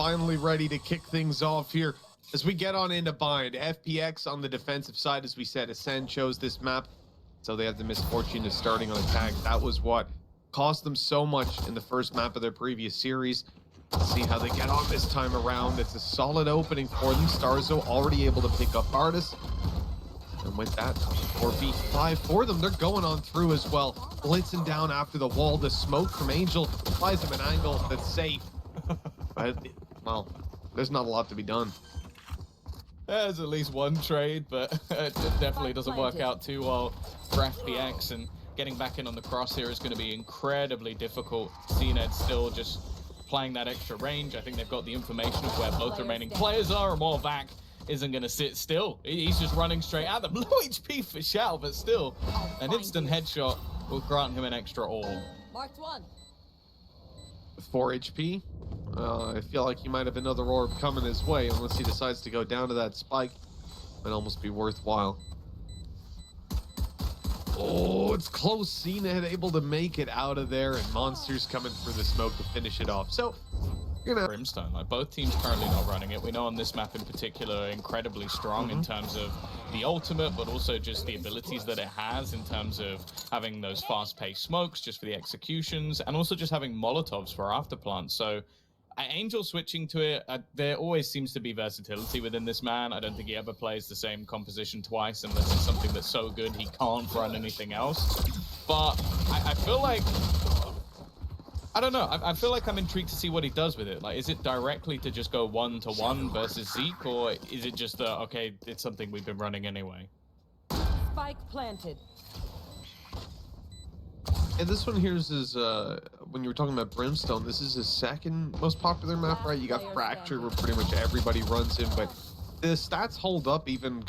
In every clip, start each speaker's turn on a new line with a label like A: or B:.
A: finally ready to kick things off here as we get on into bind. FPX on the defensive side, as we said, Ascend chose this map, so they have the misfortune of starting on attack. That was what cost them so much in the first map of their previous series. Let's see how they get on this time around. It's a solid opening for them. Starzo already able to pick up Artis. And with that, 4v5 for them, they're going on through as well. Blitzing down after the wall. The smoke from Angel buys him an angle that's safe. But, well, there's not a lot to be done.
B: There's at least one trade, but it definitely doesn't work out too well for FPX, and getting back in on the cross here is going to be incredibly difficult. CNED still just playing that extra range. I think they've got the information of where both remaining players are, and Morvac isn't going to sit still. He's just running straight at them. Low HP for Shao, but still, an instant headshot will grant him an extra all.
C: Marked one.
A: 4 HP. I feel like he might have another orb coming his way unless he decides to go down to that spike. Might almost be worthwhile. Oh, it's close. CNED able to make it out of there, and Monsters coming through the smoke to finish it off. So, you know,
B: Brimstone, like both teams currently not running it. We know on this map in particular, incredibly strong in terms of the ultimate, but also just the abilities that it has in terms of having those fast-paced smokes just for the executions, and also just having Molotovs for afterplant. So Angel switching to it, there always seems to be versatility within this man. I don't think he ever plays the same composition twice unless it's something that's so good he can't run anything else. But I feel like, I don't know, I feel like I'm intrigued to see what he does with it. Like, is it directly to just go 1-to-1 versus Zeke, or is it just, okay, it's something we've been running anyway?
C: Spike planted.
A: and this one here is when you were talking about Brimstone, this is his second most popular map, right? You got Fracture, where pretty much everybody runs him, but the stats hold up even.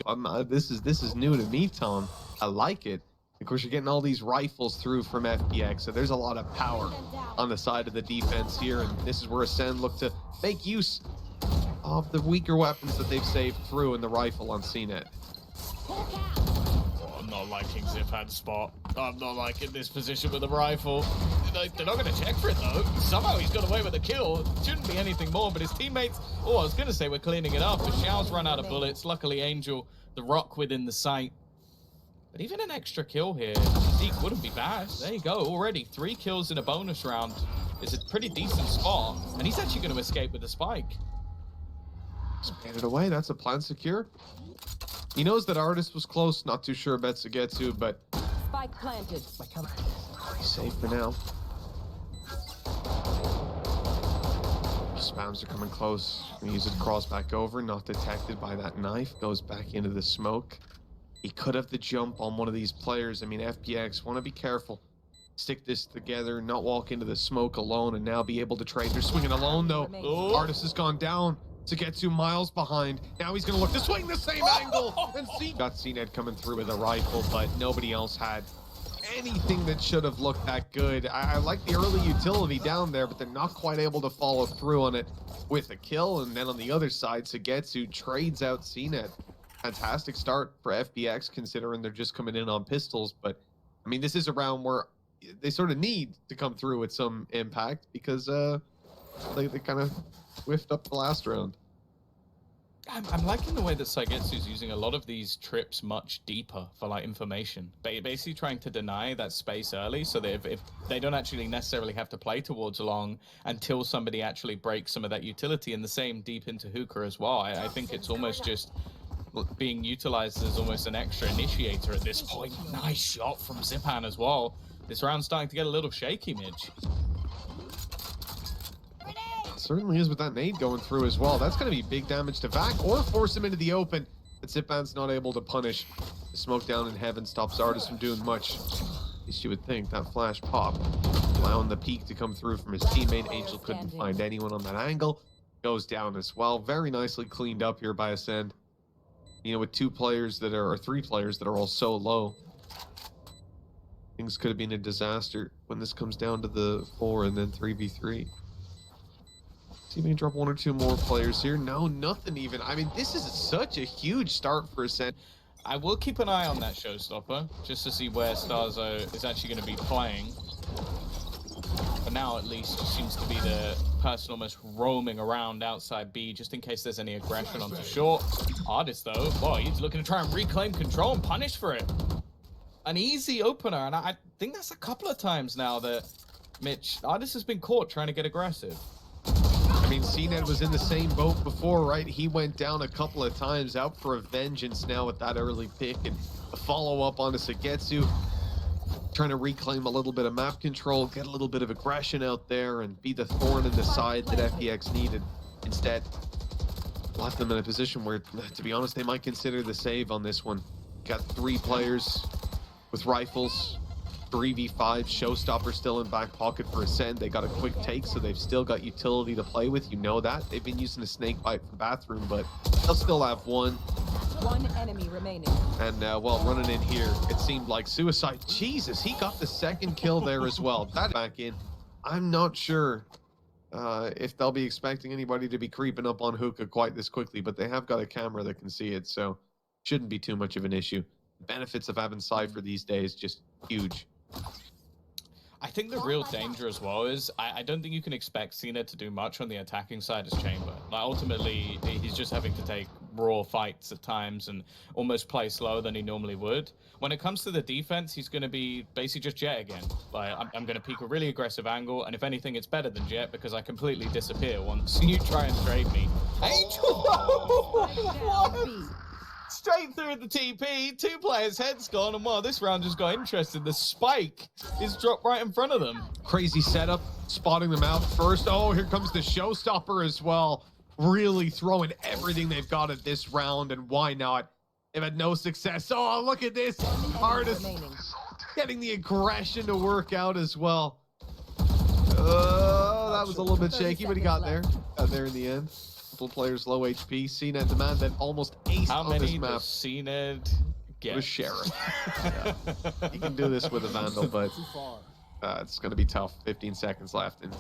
A: This is new to me, Tom. I like it. Of course, you're getting all these rifles through from FPX, so there's a lot of power on the side of the defense here, and this is where Ascend look to make use of the weaker weapons that they've saved through in the rifle on CNET.
B: I'm not liking Ziphan's spot. I'm not liking this position with the rifle. They're not going to check for it, though. Somehow he's got away with a kill. Shouldn't be anything more, but his teammates... Oh, I was going to say we're cleaning it up, but Xiao's run out of bullets. Luckily, Angel, the rock within the sight. But even an extra kill here, Zeke wouldn't be bad. There you go, already 3 kills in a bonus round. It's a pretty decent spot, and he's actually going to escape with a spike.
A: Just get it away. That's a plan secure. He knows that Artis was close. Not too sure about Sugetsu, but
C: Spike planted.
A: he's safe for now. Spams are coming close. He uses cross back over, not detected by that knife. Goes back into the smoke. He could have the jump on one of these players. I mean, FPX want to be careful. Stick this together, not walk into the smoke alone, and now be able to trade. They're swinging alone, though.
B: Oh.
A: Artis has gone down. Sugetsu miles behind. Now he's going to look to swing the same angle. And see, got CNED coming through with a rifle, but nobody else had anything that should have looked that good. I like the early utility down there, but they're not quite able to follow through on it with a kill. And then on the other side, Sugetsu trades out CNED. Fantastic start for FPX, considering they're just coming in on pistols. But, I mean, this is a round where they sort of need to come through with some impact because they kind of whiffed up the last round.
B: I'm liking the way that Saigetsu's using a lot of these trips much deeper for like information. Basically trying to deny that space early so that if they don't actually necessarily have to play towards long until somebody actually breaks some of that utility, and the same deep into hookah as well. I think it's almost just being utilized as almost an extra initiator at this point. Nice shot from Ziphan as well. This round's starting to get a little shaky, Midge.
A: Certainly is with that nade going through as well. That's going to be big damage to Vac or force him into the open. But Ziphan's not able to punish. The smoke down in heaven stops Artis from doing much. At least you would think. That flash pop, allowing the peek to come through from his teammate. Angel couldn't find anyone on that angle. Goes down as well. Very nicely cleaned up here by Ascend. You know, with 2 players that are, or 3 players that are all so low, things could have been a disaster when this comes down to the 4 and then 3v3. See if we can drop 1 or 2 more players here. No, nothing even. I mean, this is such a huge start for Ascend.
B: I will keep an eye on that showstopper just to see where Starzo is actually going to be playing. now at least, just seems to be the person almost roaming around outside B, just in case there's any aggression onto short. Artist, though, boy, he's looking to try and reclaim control and punish for it. An easy opener, and I think that's a couple of times now that Artist has been caught trying to get aggressive.
A: I mean, CNED was in the same boat before, right? He went down a couple of times, out for a vengeance now with that early pick, and a follow-up on a Sagetsu. Trying to reclaim a little bit of map control, get a little bit of aggression out there, and be the thorn in the side that FPX needed. Instead, left them in a position where, to be honest, they might consider the save on this one. Got 3 players with rifles, 3v5, Showstopper still in back pocket for Ascend. They got a quick take, so they've still got utility to play with. You know that. They've been using a snake bite from bathroom, but they'll still have one.
C: One enemy remaining.
A: And, well, running in here, it seemed like suicide. Jesus, he got the second kill there as well. That back in. I'm not sure if they'll be expecting anybody to be creeping up on Hookah quite this quickly, but they have got a camera that can see it, so shouldn't be too much of an issue. The benefits of having Cypher these days, just huge.
B: I think the real danger as well is I don't think you can expect Cena to do much on the attacking side as Chamber. Like, ultimately, he's just having to take raw fights at times and almost play slower than he normally would. When it comes to the defense, he's going to be basically just Jet again. Like, I'm going to peek a really aggressive angle, and if anything, it's better than Jet because I completely disappear once you try and trade me. Angel! What? Straight through the TP, 2 players' heads gone, and this round just got interesting. The spike is dropped right in front of them.
A: Crazy setup, spotting them out first. Oh, here comes the Showstopper as well. Really throwing everything they've got at this round, and why not? They've had no success. Oh, look at this. Artist getting the aggression to work out as well. That was a little bit shaky, but he got there. Got there in the end. Players low HP. CNED, the man that almost aced
B: How
A: on
B: many
A: this map.
B: does CNED get?
A: With Sheriff. Yeah. He can do this with a Vandal, but it's going to be tough. 15 seconds left, and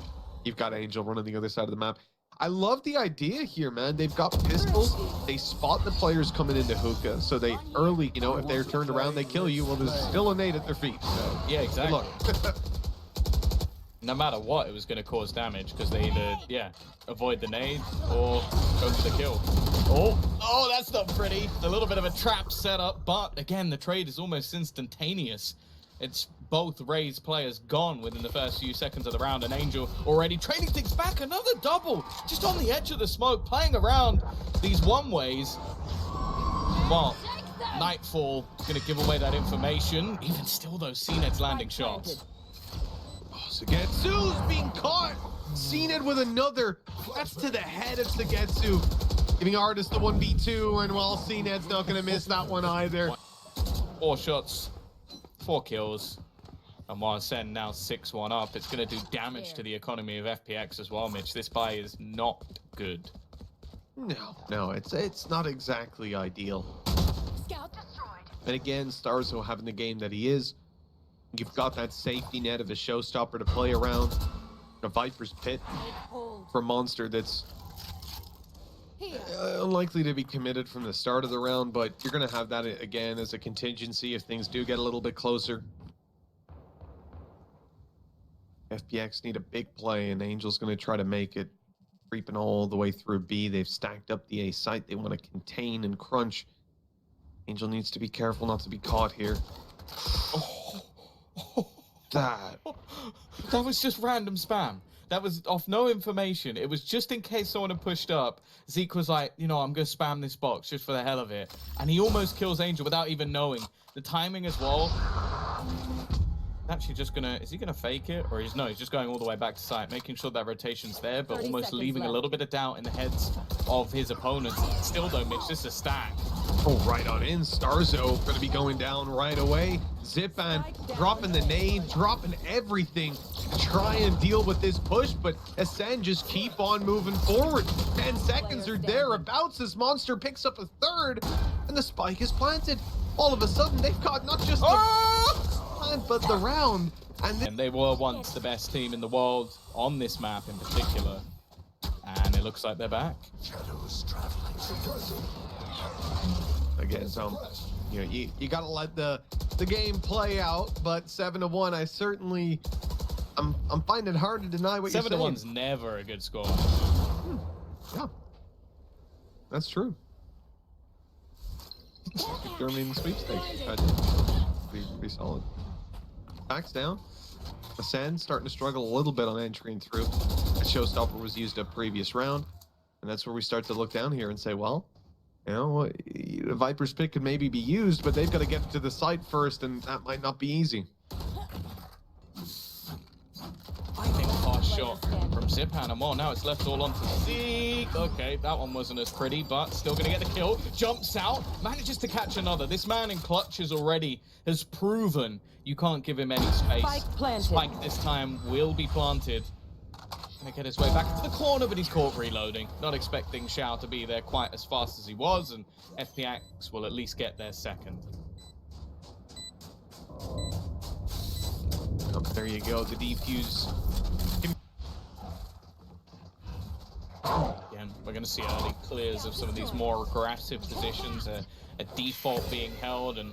A: you've got Angel running the other side of the map. I love the idea here, man. They've got pistols. They spot the players coming into Hookah, so they early, you know, if they're turned around, they kill you. Well, there's still a nade at their feet. So
B: yeah, exactly.
A: Good luck.
B: No matter what, it was going to cause damage because they either, avoid the nade or go for the kill. Oh, that's not pretty. A little bit of a trap setup, but again, the trade is almost instantaneous. It's both Rays players gone within the first few seconds of the round, and Angel already trading things back. Another double, just on the edge of the smoke, playing around these one-ways. Well, Nightfall is going to give away that information. Even still, though, CNED's landing shots.
A: Sagetsu's being caught. CNED with another. That's to the head of Sagetsu. Giving Artist the 1v2, and well, CNED's not going to miss that one either.
B: 4 shots, 4 kills. And while Sen now 6-1 up, it's going to do damage to the economy of FPX as well, Mitch. This buy is not good.
A: No, it's not exactly ideal.
C: Scout destroyed.
A: And again, Starzo having the game that he is. You've got that safety net of a Showstopper to play around. A Viper's Pit for a Monster that's unlikely to be committed from the start of the round, but you're going to have that again as a contingency if things do get a little bit closer. FPX need a big play, and Angel's going to try to make it. Creeping all the way through B. They've stacked up the A site. They want to contain and crunch. Angel needs to be careful not to be caught here. That
B: was just random spam. That was off no information. It was just in case someone had pushed up. Zeke was like, I'm going to spam this box just for the hell of it. And he almost kills Angel without even knowing. The timing as well. Actually just is he gonna fake it? Or he's just going all the way back to site, making sure that rotation's there, but almost leaving a little bit of doubt in the heads of his opponents. Still though, Mitch, just a stack.
A: Oh, right on in. Starzo gonna be going down right away. Zipan dropping the nade, dropping everything to try and deal with this push, but Ascend just keep on moving forward. 10 seconds are thereabouts as Monster picks up a third, and the spike is planted. All of a sudden, they've got not just the plant, but the round. And
B: they were once the best team in the world on this map in particular. And it looks like they're back.
A: Again, so you gotta let the game play out, but 7-1, I certainly I'm finding it hard to deny what you're saying.
B: 7-1's never a good score.
A: Yeah, that's true. Germany in the sweepstakes. Pretty solid. Backs down. Ascend starting to struggle a little bit on entering through. A showstopper was used up previous round, and that's where we start to look down here and say, well, you know, Viper's pick could maybe be used, but they've got to get to the site first, and that might not be easy.
B: I think fast shot from Zipan and more. Now it's left all onto Zeke. Okay, that one wasn't as pretty, but still going to get the kill. Jumps out, manages to catch another. This man in clutches already has proven you can't give him any space.
C: Spike planted.
B: Spike this time will be planted. Gonna get his way back into the corner, but he's caught reloading. Not expecting Xiao to be there quite as fast as he was, and FPX will at least get their second.
A: Oh, there you go, the defuse.
B: Again, we're going to see early clears of some of these more aggressive positions, a default being held, and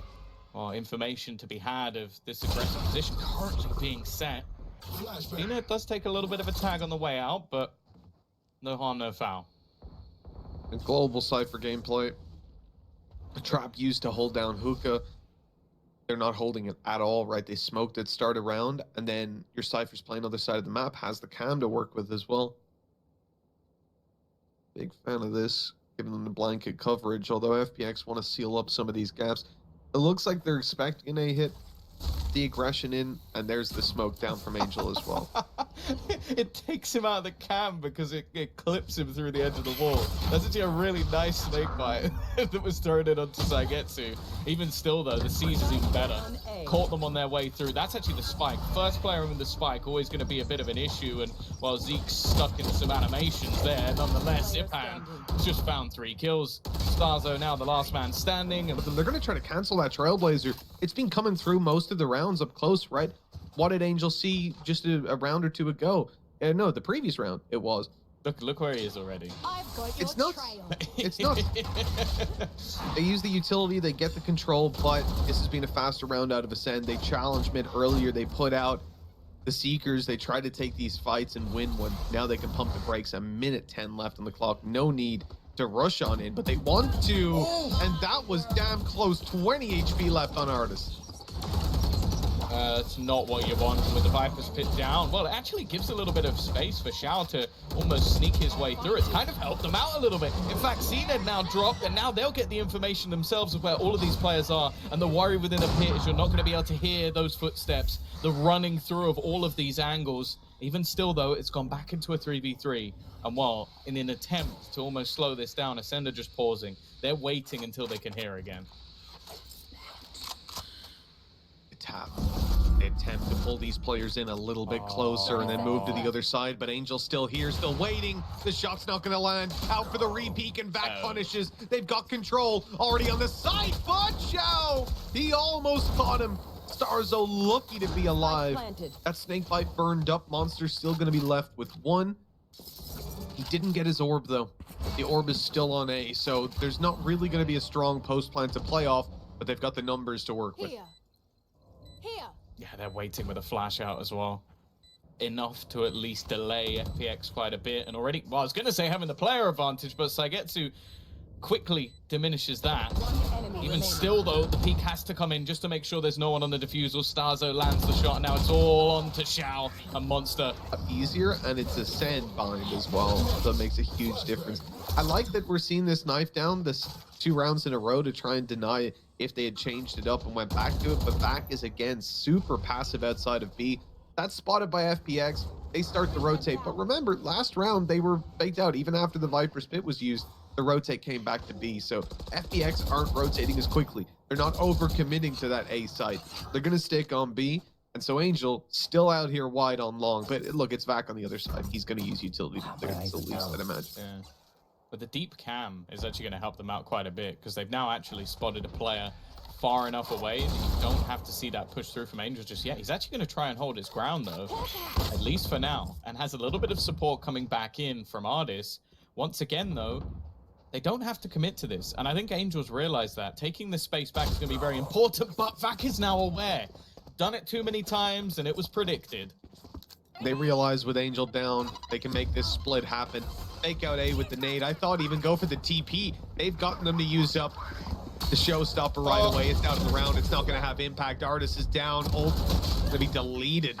B: information to be had of this aggressive position currently being set. It does take a little bit of a tag on the way out, but no harm, no foul.
A: A global Cypher gameplay. A trap used to hold down Hookah. They're not holding it at all, right? They smoked it, start a round, and then your Cypher's playing on the other side of the map, has the cam to work with as well. Big fan of this, giving them the blanket coverage, although FPX want to seal up some of these gaps. It looks like they're expecting a hit, the aggression in, and there's the smoke down from Angel as well.
B: It takes him out of the cam because it clips him through the edge of the wall. That's actually a really nice snake bite that was thrown in onto Saigetsu. Even still, though, the siege is even better. Caught them on their way through. That's actually the spike. First player in the spike, always going to be a bit of an issue, and while Zeke's stuck in some animations there, nonetheless, Zipan just found 3 kills. Starzo now the last man standing. And
A: they're going to try to cancel that Trailblazer. It's been coming through most of the rounds up close, right? What did Angel see just a round or two ago? No, the previous round it was.
B: Look where he is already.
C: I've got your
A: It's nuts.
C: trail.
A: It's nuts. They use the utility, they get the control, but this has been a faster round out of Ascend. They challenged mid earlier. They put out the Seekers. They tried to take these fights and win one. Now they can pump the brakes. A minute 10 left on the clock. No need to rush on in, but they want to, and that was damn close. 20 HP left on Artis.
B: That's not what you want with the Viper's pit down. Well, it actually gives a little bit of space for Xiao to almost sneak his way through. It's kind of helped them out a little bit. In fact, CNED now dropped, and now they'll get the information themselves of where all of these players are. And the worry within a pit is you're not going to be able to hear those footsteps, the running through of all of these angles. Even still, though, it's gone back into a 3v3. And while in an attempt to almost slow this down, Ascender just pausing. They're waiting until they can hear again.
A: Tap. They attempt to pull these players in a little bit closer and then move to the other side, but Angel's still here, still waiting. The shot's not going to land. Out for the repeat, and back punishes. They've got control already on the side, but Xiao, he almost caught him. Starzo lucky to be alive. That snakebite burned up. Monster's still going to be left with 1. He didn't get his orb, though. The orb is still on A, so there's not really going to be a strong post plan to play off, but they've got the numbers to work with.
C: Here.
B: Yeah, they're waiting with a flash out as well. Enough to at least delay FPX quite a bit. And already, well, I was going to say having the player advantage, but Saigetsu quickly diminishes that. Even still, though, the peak has to come in just to make sure there's no one on the defusal. Starzo lands the shot. Now it's all on to Xiao, a monster.
A: Easier, and it's a sand bind as well. So it makes a huge difference. I like that we're seeing this knife down, this 2 rounds in a row to try and deny it if they had changed it up and went back to it. But back is, again, super passive outside of B. That's spotted by FPX. They start to rotate. But remember, last round, they were faked out. Even after the Viper's Pit was used, the rotate came back to B. So FPX aren't rotating as quickly. They're not over-committing to that A site. They're going to stick on B. And so Angel still out here wide on long. But look, it's back on the other side. He's going to use utility to the least, I'd imagine.
B: Yeah. But the deep cam is actually going to help them out quite a bit because they've now actually spotted a player far enough away that you don't have to see that push through from Angel just yet. He's actually going to try and hold his ground, though, at least for now, and has a little bit of support coming back in from Ardis. Once again, though, they don't have to commit to this, and I think Angel's realized that. Taking the space back is going to be very important, but Vac is now aware. Done it too many times, and it was predicted.
A: They realize with Angel down, they can make this split happen. Fake out A with the nade. I thought even go for the TP. They've gotten them to use up the showstopper right away. It's out of the round. It's not going to have impact. Artist is down. Ult going to be deleted.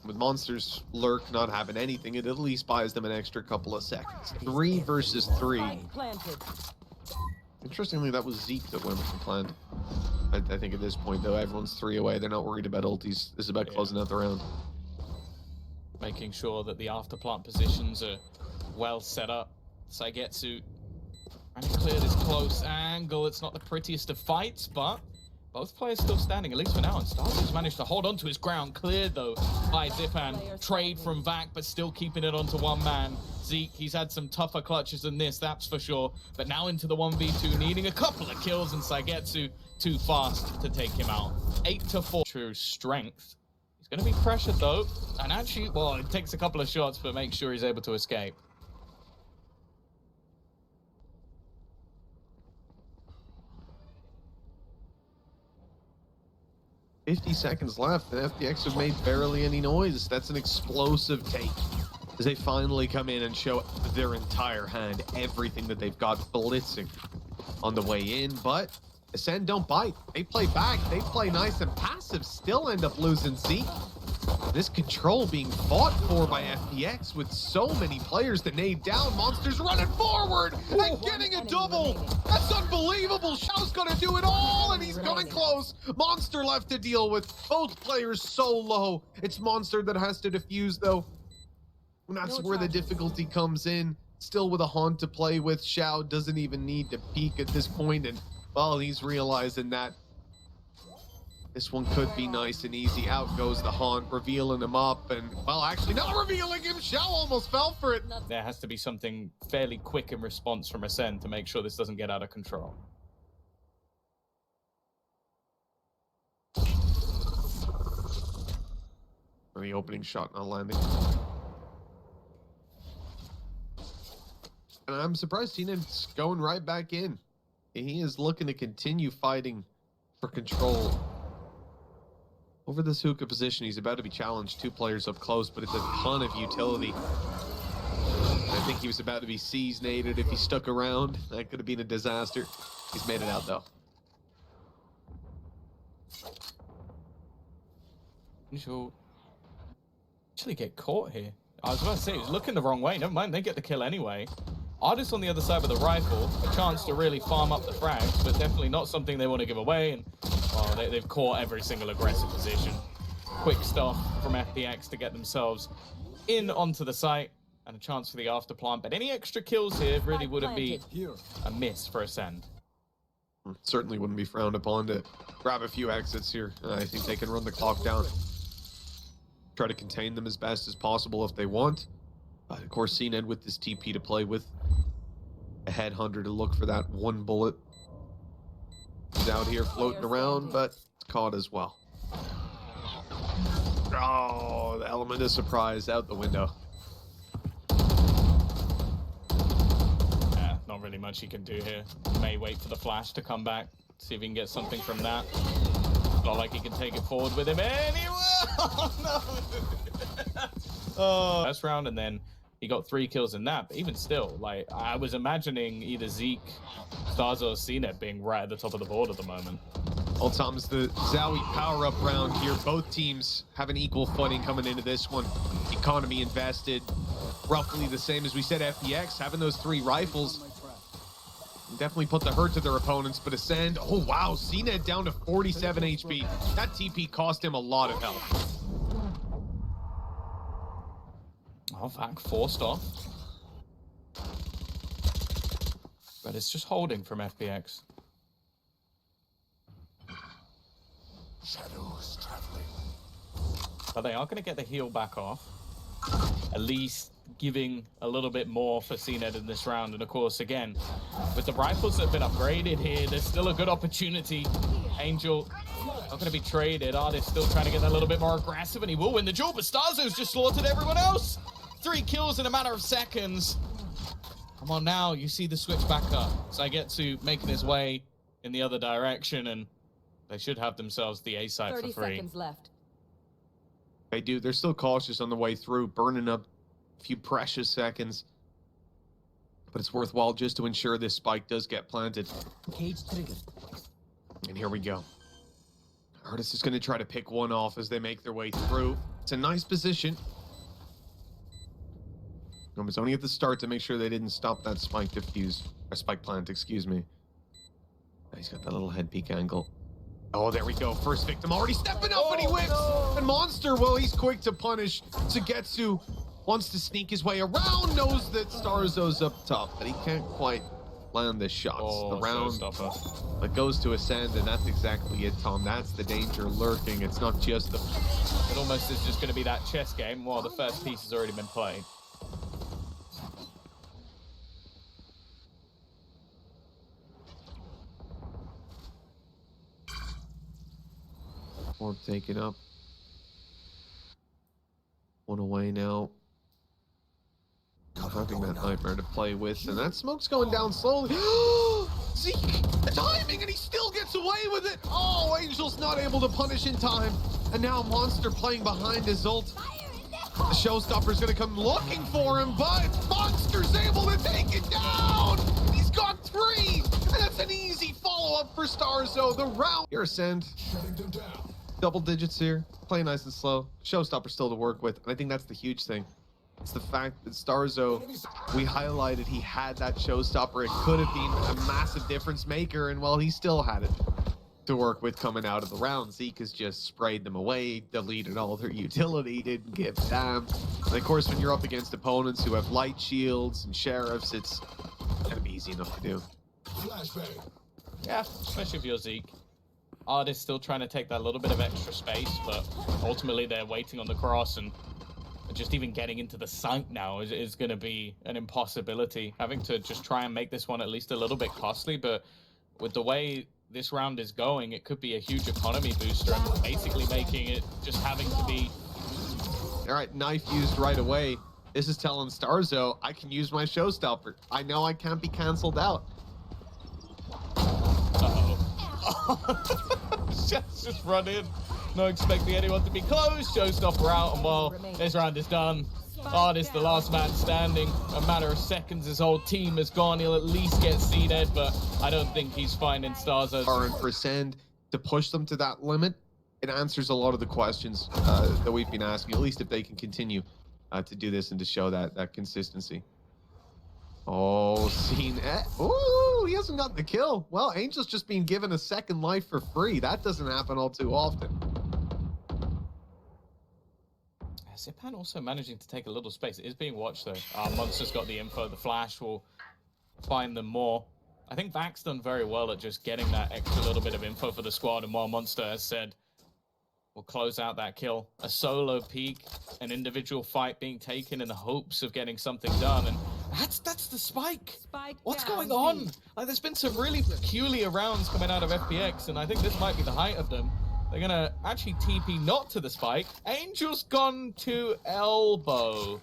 A: With Monsters Lurk not having anything, it at least buys them an extra couple of seconds. 3 versus 3.
C: Planted.
A: Interestingly, that was Zeke that went with the plan. I think at this point, though, everyone's 3 away. They're not worried about ultis. This is about closing out the round.
B: Making sure that the afterplant positions are well set up. Saigetsu trying to clear this close angle. It's not the prettiest of fights, but both players still standing, at least for now. And Starzo's managed to hold on to his ground. Cleared, though, by Zipan. Trade from Vac, but still keeping it onto one man. Zeke, he's had some tougher clutches than this, that's for sure. But now into the 1v2, needing a couple of kills, and Saigetsu too fast to take him out. 8-4. True strength. He's going to be pressured, though. And actually, well, it takes a couple of shots, but makes sure he's able to escape.
A: $50 seconds left, and FPX have made barely any noise. That's an explosive take as they finally come in and show their entire hand, everything that they've got blitzing on the way in. But Ascend don't bite. They play back. They play nice and passive. Still end up losing Zeke. This control being fought for by FPX with so many players. The nade down. Monsters running forward and getting a double. That's unbelievable. Xiao's gonna do it all, and he's coming close. Monster left to deal with. Both players so low. It's Monster that has to defuse, though. And that's where the difficulty comes in. Still with a haunt to play with. Xiao doesn't even need to peek at this point, and well, he's realizing that this one could be nice and easy. Out goes the haunt, revealing him up, and well, actually not revealing him. Xiao almost fell for it.
B: There has to be something fairly quick in response from Ascend to make sure this doesn't get out of control.
A: The opening shot not landing. And I'm surprised Teen's going right back in. He is looking to continue fighting for control over this hookah position. He's about to be challenged. 2 players up close, but it's a ton of utility. I think he was about to be seasonated if he stuck around. That could have been a disaster. He's made it out, though.
B: He'll actually get caught here. I was about to say, he was looking the wrong way. Never mind, they get the kill anyway. Artist on the other side with a rifle, a chance to really farm up the frags, but definitely not something they want to give away. And well, they've caught every single aggressive position. Quick stuff from FPX to get themselves in onto the site and a chance for the afterplant. But any extra kills here really wouldn't be a miss for Ascend.
A: Certainly wouldn't be frowned upon to grab a few exits here. I think they can run the clock down. Try to contain them as best as possible if they want. Of course, CNED with this TP to play with. A headhunter to look for that one bullet. He's out here floating around, but it's caught as well. Oh, the element of surprise out the window.
B: Yeah, not really much he can do here. May wait for the flash to come back, see if he can get something from that. Not like he can take it forward with him anywhere. Oh, no. Oh. First round, and then he got 3 kills in that. But even still, like, I was imagining either Zeke, Starzo, or CNET being right at the top of the board at the moment.
A: All times the Zowie power-up round here. Both teams have an equal footing coming into this one. Economy invested roughly the same as we said. FPX having those 3 rifles definitely put the hurt to their opponents, but Ascend, oh wow, CNED down to 47 HP. That TP cost him a lot of health.
B: Oh, Vac forced off. But it's just holding from FPX.
D: Shadows traveling.
B: But they are going to get the heal back off. At least giving a little bit more for CNED in this round. And of course, again, with the rifles that have been upgraded here, there's still a good opportunity. Angel not going to be traded. Artist still trying to get that a little bit more aggressive, and he will win the duel. But Starzo's just slaughtered everyone else. 3 kills in a matter of seconds. Come on now, you see the switch back up. Saigetsu making his way in the other direction, and they should have themselves the A site for
C: 30
B: free.
C: seconds left.
A: They're still cautious on the way through, burning up a few precious seconds. But it's worthwhile just to ensure this spike does get planted.
D: Cage triggered.
A: And here we go. Artist is going to try to pick one off as they make their way through. It's a nice position. It's only at the start to make sure they didn't stop that spike defuse. Or spike plant, excuse me. He's got that little head peek angle. Oh, there we go. First victim already stepping up, and he whips. No. And Monster, well, he's quick to punish. Sugetsu wants to sneak his way around, knows that Starzo's up top, but he can't quite land the shots. The round that goes to Ascend, and that's exactly it, Tom. That's the danger lurking. It's not just the...
B: It almost is just going to be that chess game while the first piece has already been played.
A: Orb taken up. One away now. Having that nightmare to play with, and that smoke's going down slowly. Zeke, the timing, and he still gets away with it. Oh, Angel's not able to punish in time, and now Monster playing behind his ult. The Showstopper's gonna come looking for him, but Monster's able to take it down. He's got 3, and that's an easy follow-up for Starzo. The round here, Ascend. Double digits here, play nice and slow. Showstopper still to work with, and I think that's the huge thing. It's the fact that Starzo, we highlighted he had that showstopper. It could have been a massive difference maker, and well, he still had it to work with coming out of the round. Zeke has just sprayed them away, deleted all their utility, didn't give a damn. And of course, when you're up against opponents who have light shields and sheriffs, it's gonna be easy enough to do.
B: Yeah, especially if you're Zeke. Artist still trying to take that little bit of extra space, but ultimately they're waiting on the cross, and just even getting into the site now is going to be an impossibility. Having to just try and make this one at least a little bit costly, but with the way this round is going, it could be a huge economy booster, and basically making it just having to be...
A: All right, knife used right away. This is telling Starzo, I can use my showstopper. I know I can't be canceled out.
B: Just run in, not expecting anyone to be close. Showstopper out, and well, this round is done. Artist, the last man standing. A matter of seconds, his whole team is gone. He'll at least get seeded, but I don't think he's finding Starzo.
A: For Ascend to push them to that limit, it answers a lot of the questions that we've been asking, at least if they can continue to do this and to show that consistency. Oh, seen it. Ooh, he hasn't gotten the kill. Well, Angel's just being given a second life for free. That doesn't happen all too often.
B: Zipan also managing to take a little space. It is being watched, though. Monster's got the info. The Flash will find them more. I think Vac's done very well at just getting that extra little bit of info for the squad, and while Monster has said, we'll close out that kill. A solo peek, an individual fight being taken in the hopes of getting something done, and that's the spike. What's going on? Like, there's been some really peculiar rounds coming out of FPX, and I think this might be the height of them. They're gonna actually TP not to the spike. Angel's gone to elbow.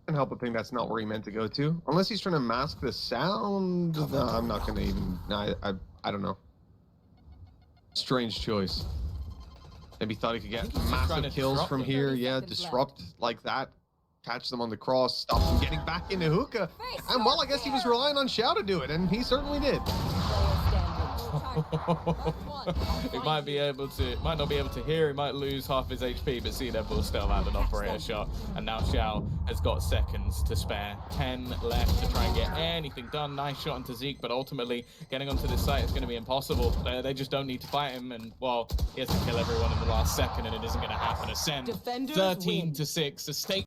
A: Can't help but think that's not where he meant to go to, unless he's trying to mask the sound. No, I'm not gonna even. No, I don't know. Strange choice. Maybe thought he could get massive kills from here. Yeah, disrupt like that. Catch them on the cross, stop them getting back into hookah. And well, I guess he was relying on Xiao to do it, and he certainly did.
B: He might not be able to hear. He might lose half his HP, but CDEV will still land an operator shot. And now Xiao has got seconds to spare. 10 left to try and get anything done. Nice shot into Zeke, but ultimately getting onto this site is going to be impossible. They just don't need to fight him, and well, he has to kill everyone in the last second, and it isn't going to happen. Ascend 13-6. A state